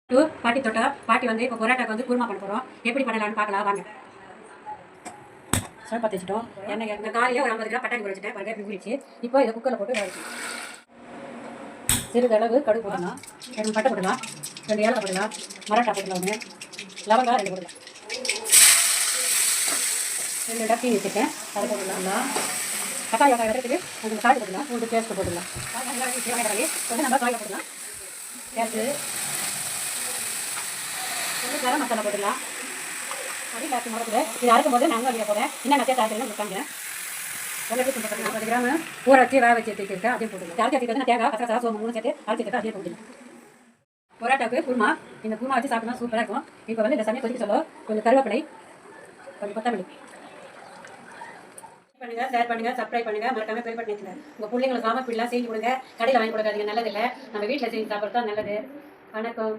பாட்டி தொட்டா பாட்டி வந்து இப்போ பொரோட்டாக்கு வந்து குருமா பண்ண போகிறோம். எப்படி பண்ணலாம்னு பார்க்கலாம் வாங்க. ஸ்டவ் பற்ற வச்சுட்டோம். எண்ணெய் இந்த காலையில் ஒரு 50 கிராம் பட்டாணி வச்சுட்டேன். பாருங்க இப்படி ஊறிச்சு. இப்போ இதை குக்கரில் போட்டு வேக வச்சுக்கலாம். சிறிதளவு கடுகு போடலாம், 2 பட்டை போடலாம், 2 ஏலக்காய் போடலாம், மராட்டா போடலாம், 1 லவங்காய் 2 போடலாம், 2 டப்பி வச்சுருக்கேன் அதை போடலாம். தக்காளி வெங்காயம் வெட்டுறதுக்கு கொஞ்சம் காய் போடலாம், பூண்டு பேஸ்ட்டு போடலாம். கொஞ்சம் நம்ம காயை போடலாம். கேஸு கரம் மசாலா போட்டுடலாம். அப்படி காய்ச்சி முடக்குது. இது அரைக்கும் போது நான் அங்கே போகிறேன். என்னென்ன சேர்த்து அரைக்கிறேன்னு கொடுத்தாங்க. வெள்ளை கொஞ்சம் 50 கிராம் ஊற வச்சு வேக வச்சு எடுத்துக்கிட்டு அதையும் போட்டுருக்கேன். அரைச்சி வச்சுக்கிறது தேங்காய் கசகசா சோம்பு 3 சேர்த்து அரைச்சிக்கிட்டு அதையும் போட்டுருக்கேன். பொரோட்டாவுக்கு குருமா இந்த குருமா வச்சு சாப்பிட்டா சூப்பராக இருக்கும். இப்போ வந்து இந்த சமயம் கொதிக்க சொல்ல கொஞ்சம் கருவேப்பிலை, கொஞ்சம் கொத்தமல்லி பண்ணுங்கள், ஷேர் பண்ணுங்கள், சப்ஸ்கிரைப் பண்ணுங்கள், மறக்காம பெல் பட்டன் வச்சுங்க. உங்கள் பிள்ளைங்களை சாமப்பிள்ளாம் செஞ்சு கொடுங்க. கடையில் வாங்கி கொடுக்காதீங்க, நல்லதில்லை. நம்ம வீட்டில் செஞ்சு சாப்பிட்றது தான் நல்லது. வணக்கம்.